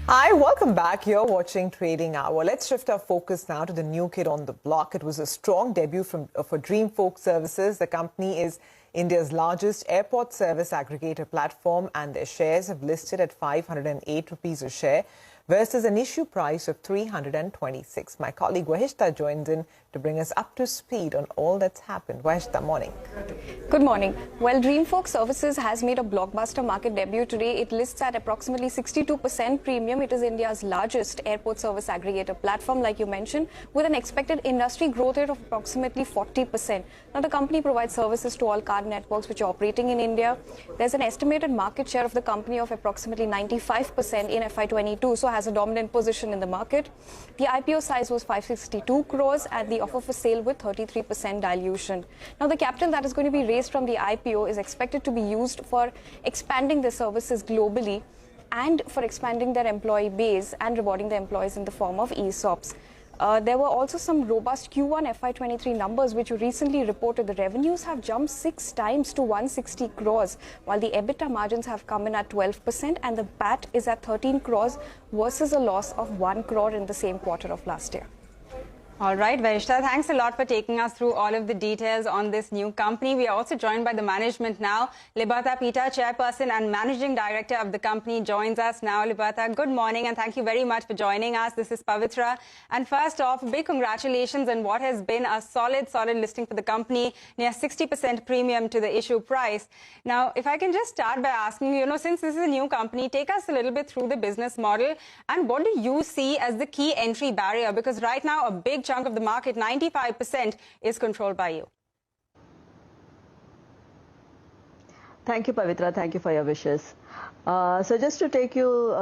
Hi, welcome back. You're watching Trading Hour. Let's shift our focus now to the new kid on the block. It was a strong debut for DreamFolks Services. The company is India's largest airport service aggregator platform, and their shares have listed at 508 rupees a share versus an issue price of 326. My colleague Wahishta joins in to bring us up to speed on all that's happened. Wahishta, morning. Good morning. Well, DreamFolks Services has made a blockbuster market debut today. It lists at approximately 62% premium. It is India's largest airport service aggregator platform, like you mentioned, with an expected industry growth rate of approximately 40%. Now, the company provides services to all card networks which are operating in India. There's an estimated market share of the company of approximately 95% in FY22, so has a dominant position in the market. The IPO size was 562 crores and the offer for sale with 33% dilution. Now, the capital that is going to be raised from the IPO is expected to be used for expanding their services globally and for expanding their employee base and rewarding the employees in the form of ESOPs. There were also some robust Q1FY23 numbers which you recently reported. The revenues have jumped 6 times to 160 crores, while the EBITDA margins have come in at 12% and the PAT is at 13 crores versus a loss of 1 crore in the same quarter of last year. All right, Vahishta, thanks a lot for taking us through all of the details on this new company. We are also joined by the management now. Liberatha Kallat, Chairperson and Managing Director of the company, joins us now. Liberatha, good morning and thank you very much for joining us. This is Pavitra. And first off, big congratulations on what has been a solid listing for the company, near 60% premium to the issue price. Now, if I can just start by asking you, since this is a new company, take us a little bit through the business model and what do you see as the key entry barrier? Because right now, a big chunk of the market, 95%, is controlled by you. Thank you, Pavitra. Thank you for your wishes. So just to take you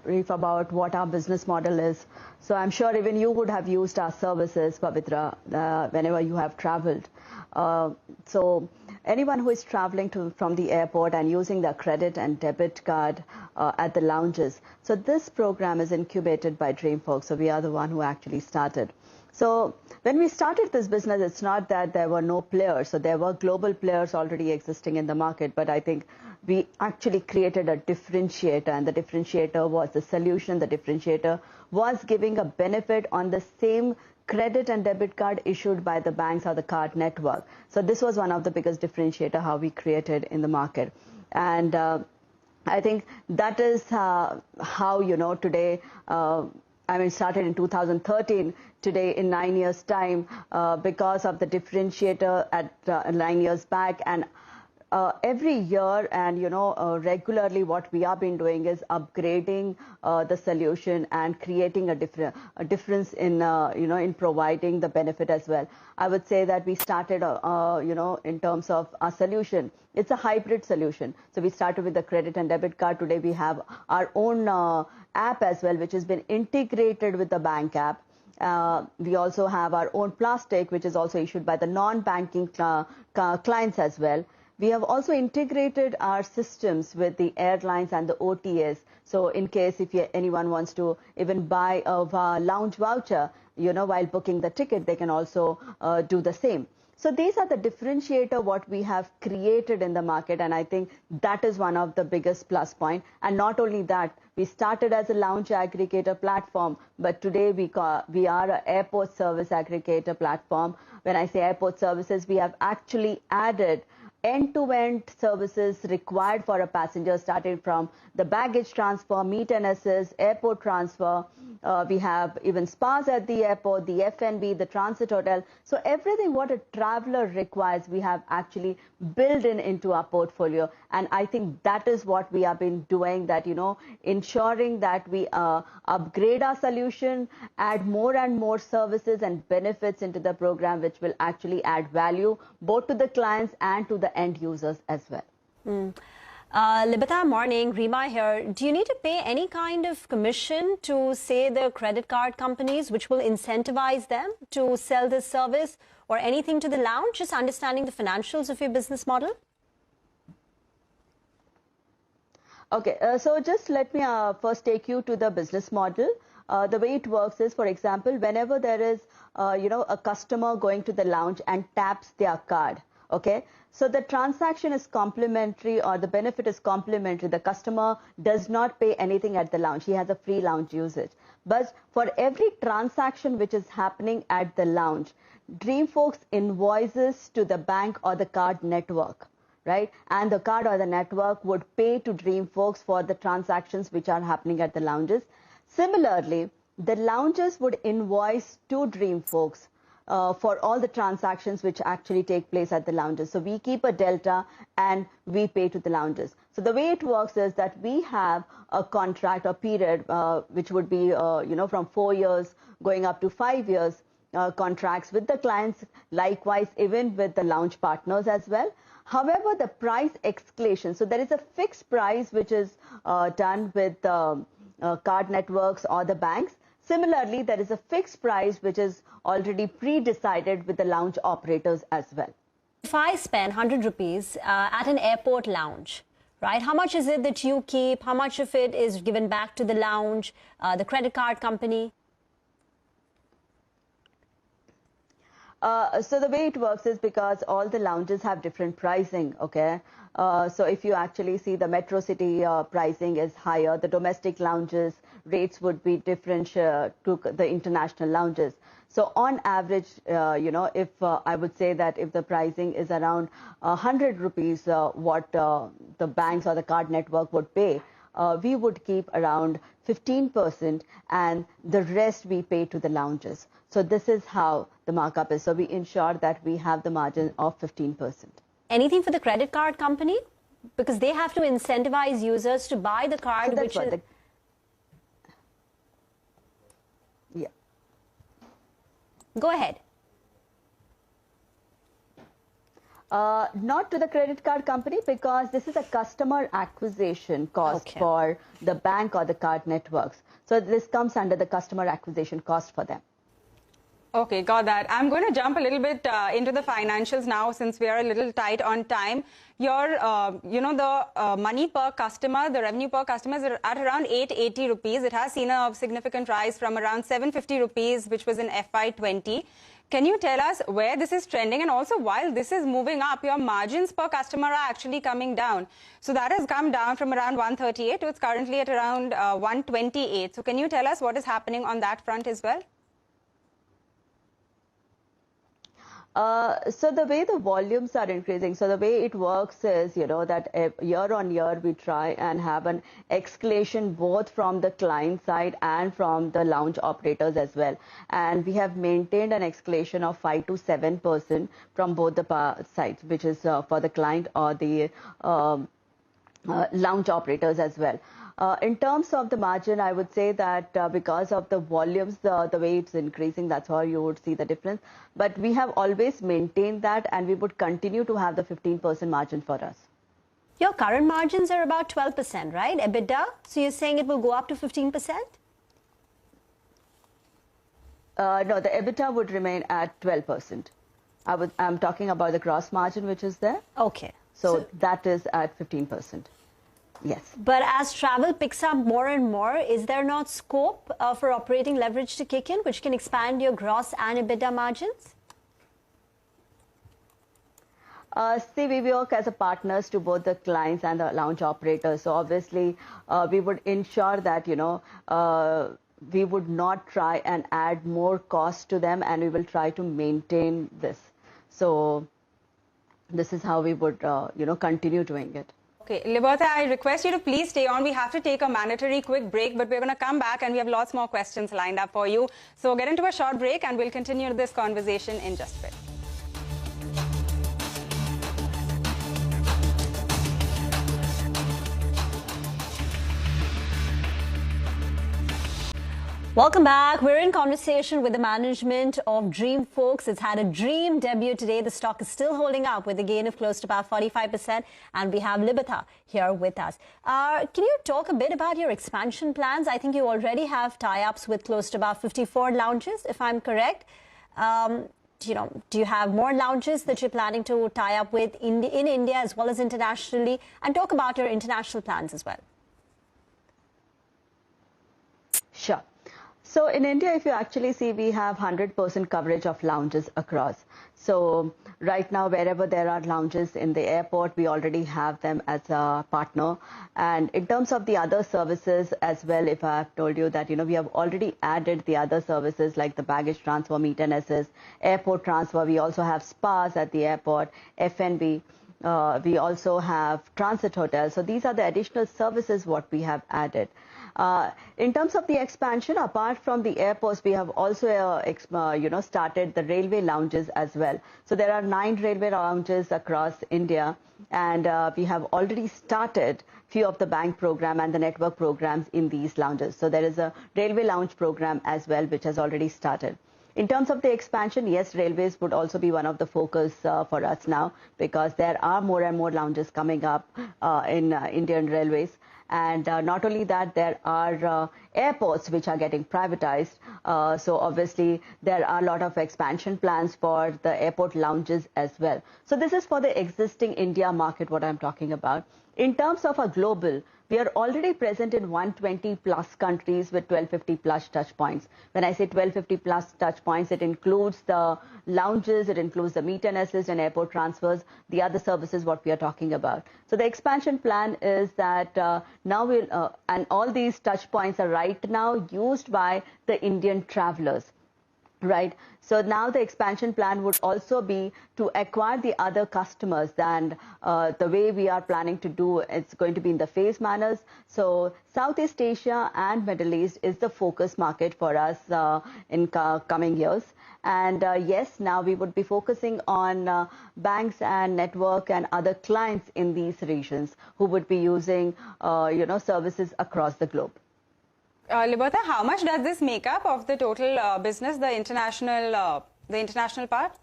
brief about what our business model is. So I'm sure even you would have used our services, Pavitra, whenever you have traveled. So anyone who is traveling from the airport and using their credit and debit card at the lounges. So this program is incubated by DreamFolks. So we are the one who actually started. So when we started this business, it's not that there were no players. So there were global players already existing in the market. But I think we actually created a differentiator, and the differentiator was the solution. The differentiator was giving a benefit on the same credit and debit card issued by the banks or the card network. So this was one of the biggest differentiator how we created in the market. And I think that is how, today, started in 2013. Today, in 9 years' time, because of the differentiator at 9 years back, and every year and regularly, what we have been doing is upgrading the solution and creating a difference in in providing the benefit as well. I would say that we started in terms of our solution. It's a hybrid solution. So we started with the credit and debit card. Today we have our own app as well, which has been integrated with the bank app. We also have our own plastic, which is also issued by the non-banking clients as well. We have also integrated our systems with the airlines and the OTAs. So in case if anyone wants to even buy a lounge voucher, while booking the ticket, they can also do the same. So these are the differentiator what we have created in the market, and I think that is one of the biggest plus point. And not only that, we started as a lounge aggregator platform, but today we are an airport service aggregator platform. When I say airport services, we have actually added end-to-end services required for a passenger, starting from the baggage transfer, meet and assist, airport transfer. We have even spas at the airport, the F&B, the transit hotel. So everything what a traveler requires, we have actually built into our portfolio. And I think that is what we have been doing, that, ensuring that we upgrade our solution, add more and more services and benefits into the program, which will actually add value both to the clients and to the end users as well. Liberatha, morning. Rima here. Do you need to pay any kind of commission to, say, the credit card companies, which will incentivize them to sell this service, or anything to the lounge? Just understanding the financials of your business model. Okay, so just let me first take you to the business model. The way it works is, for example, whenever there is, a customer going to the lounge and taps their card. Okay, so the transaction is complimentary, or the benefit is complimentary. The customer does not pay anything at the lounge. He has a free lounge usage. But for every transaction which is happening at the lounge, DreamFolks invoices to the bank or the card network, right? And the card or the network would pay to DreamFolks for the transactions which are happening at the lounges. Similarly, the lounges would invoice to DreamFolks for all the transactions which actually take place at the lounges. So we keep a delta and we pay to the lounges. So the way it works is that we have a contract or period which would be from 4 years going up to 5 years contracts with the clients, likewise even with the lounge partners as well. However, the price escalation, so there is a fixed price which is done with card networks or the banks. Similarly, there is a fixed price which is already pre-decided with the lounge operators as well. If I spend 100 rupees at an airport lounge, right, how much is it that you keep? How much of it is given back to the lounge, the credit card company? So the way it works is because all the lounges have different pricing, okay? So if you actually see the metro city pricing is higher, the domestic lounges rates would be different to the international lounges. So on average, if I would say that if the pricing is around 100 rupees, what the banks or the card network would pay, we would keep around 15% and the rest we pay to the lounges. So this is how the markup is. So we ensure that we have the margin of 15%. Anything for the credit card company? Because they have to incentivize users to buy the card, so that's which is... Yeah. Go ahead. Not to the credit card company, because this is a customer acquisition cost for the bank or the card networks. So this comes under the customer acquisition cost for them. Okay, got that. I'm going to jump a little bit into the financials now, since we are a little tight on time. Your, the money per customer, the revenue per customer is at around 880 rupees. It has seen a significant rise from around 750 rupees, which was in FY20. Can you tell us where this is trending? And also, while this is moving up, your margins per customer are actually coming down. So that has come down from around 138 to it's currently at around 128. So can you tell us what is happening on that front as well? So the way the volumes are increasing, so the way it works is, that year on year we try and have an escalation both from the client side and from the lounge operators as well. And we have maintained an escalation of 5 to 7% from both the sides, which is for the client or the lounge operators as well. In terms of the margin, I would say that because of the volumes, the way it's increasing, that's how you would see the difference. But we have always maintained that, and we would continue to have the 15% margin for us. Your current margins are about 12%, right? EBITDA? So you're saying it will go up to 15%? No, the EBITDA would remain at 12%. I'm talking about the gross margin, which is there. Okay. So that is at 15%. Yes. But as travel picks up more and more, is there not scope for operating leverage to kick in, which can expand your gross and EBITDA margins? See, we work as a partners to both the clients and the lounge operators. So obviously, we would ensure that, we would not try and add more cost to them, and we will try to maintain this. So this is how we would, continue doing it. Okay, Liberatha, I request you to please stay on. We have to take a mandatory quick break, but we're going to come back and we have lots more questions lined up for you. So get into a short break and we'll continue this conversation in just a bit. Welcome back. We're in conversation with the management of DreamFolks. It's had a dream debut today. The stock is still holding up with a gain of close to about 45%. And we have Liberatha here with us. Can you talk a bit about your expansion plans? I think you already have tie-ups with close to about 54 lounges, if I'm correct. Do you have more lounges that you're planning to tie up with in India as well as internationally? And talk about your international plans as well. Sure. So in India, if you actually see, we have 100% coverage of lounges across. So right now, wherever there are lounges in the airport, we already have them as a partner. And in terms of the other services as well, if I have told you that, we have already added the other services like the baggage transfer, meet and assist, airport transfer. We also have spas at the airport, F&B. We also have transit hotels. So these are the additional services what we have added. In terms of the expansion, apart from the airports, we have also, started the railway lounges as well. So there are 9 railway lounges across India, and we have already started few of the bank program and the network programs in these lounges. So there is a railway lounge program as well, which has already started. In terms of the expansion, yes, railways would also be one of the focus for us now, because there are more and more lounges coming up in Indian Railways. And not only that, there are airports which are getting privatized. So obviously, there are a lot of expansion plans for the airport lounges as well. So this is for the existing India market, what I'm talking about. In terms of a global, we are already present in 120 plus countries with 1250 plus touch points. When I say 1250 plus touch points, it includes the lounges, it includes the meet and assist and airport transfers, the other services what we are talking about. So the expansion plan is that now we'll, and all these touch points are right now used by the Indian travelers. Right. So now the expansion plan would also be to acquire the other customers, and the way we are planning to do it's going to be in the phase manners. So Southeast Asia and Middle East is the focus market for us in coming years. And yes, now we would be focusing on banks and network and other clients in these regions who would be using services across the globe. Liberatha, how much does this make up of the total business, the international part?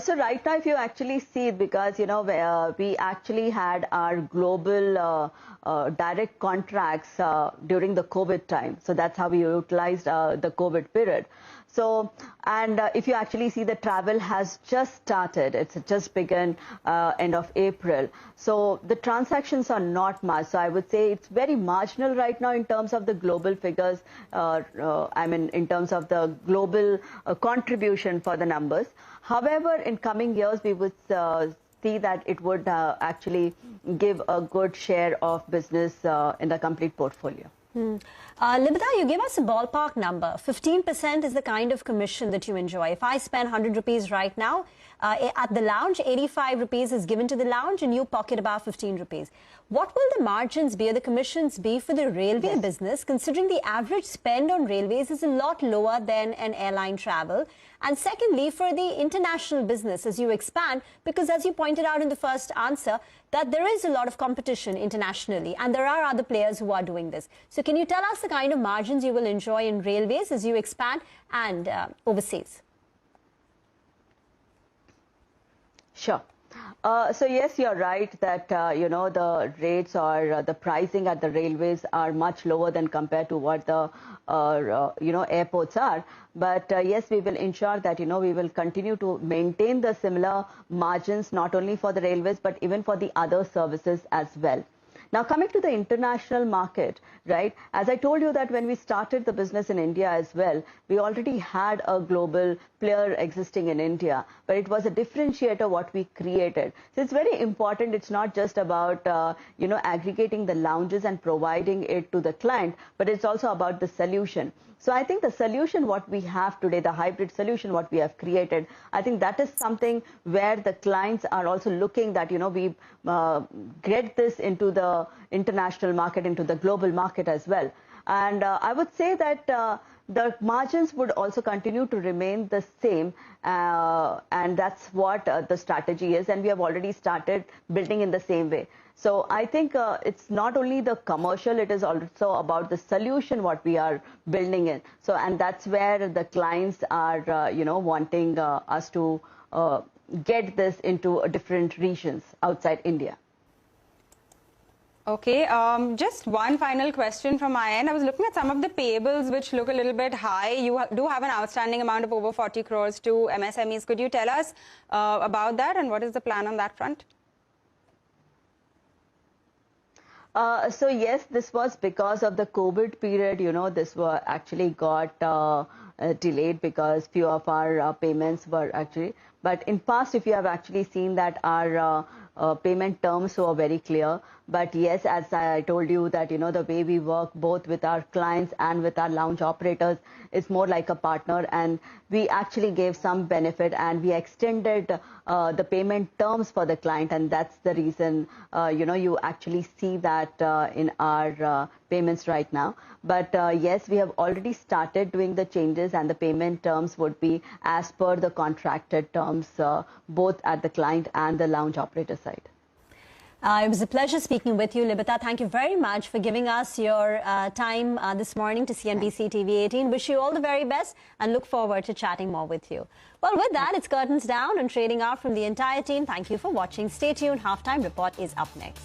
So right now, if you actually see, because we actually had our global direct contracts during the COVID time. So that's how we utilized the COVID period. So, and if you actually see, the travel has just started. It's just begun end of April. So the transactions are not much. So I would say it's very marginal right now in terms of the global figures. I mean, in terms of the global contribution for the numbers. However, in coming years, we would see that it would actually give a good share of business in the complete portfolio. Liberatha, you give us a ballpark number. 15% is the kind of commission that you enjoy. If I spend 100 rupees right now at the lounge, 85 rupees is given to the lounge and you pocket about 15 rupees. What will the margins be or the commissions be for the railway business, considering the average spend on railways is a lot lower than an airline travel? And secondly, for the international business as you expand, because as you pointed out in the first answer, that there is a lot of competition internationally and there are other players who are doing this. So can you tell us the kind of margins you will enjoy in railways as you expand and overseas? Sure. So yes, you're right that, the rates or the pricing at the railways are much lower than compared to what the, airports are. But yes, we will ensure that, we will continue to maintain the similar margins, not only for the railways, but even for the other services as well. Now, coming to the international market, right, as I told you that when we started the business in India as well, we already had a global player existing in India, but it was a differentiator what we created. So it's very important. It's not just about, aggregating the lounges and providing it to the client, but it's also about the solution. So I think the solution what we have today, the hybrid solution what we have created, I think that is something where the clients are also looking that, we get this into the international market, into the global market as well. And I would say that the margins would also continue to remain the same. And that's what the strategy is. And we have already started building in the same way. So I think it's not only the commercial, it is also about the solution what we are building in. So, and that's where the clients are, wanting us to get this into different regions outside India. Okay, just one final question from my end. I was looking at some of the payables which look a little bit high. You do have an outstanding amount of over 40 crores to MSMEs. Could you tell us about that and what is the plan on that front? So yes, this was because of the COVID period. This were actually got delayed because few of our payments were actually. But in past, if you have actually seen that our payment terms were very clear. But yes, as I told you that, the way we work both with our clients and with our lounge operators is more like a partner, and we actually gave some benefit and we extended the payment terms for the client, and that's the reason, you actually see that in our payments right now. But yes, we have already started doing the changes, and the payment terms would be as per the contracted terms, both at the client and the lounge operator side. It was a pleasure speaking with you, Liberatha. Thank you very much for giving us your time this morning to CNBC TV18. Wish you all the very best and look forward to chatting more with you. Well, with that, it's curtains down and trading out from the entire team. Thank you for watching. Stay tuned. Halftime Report is up next.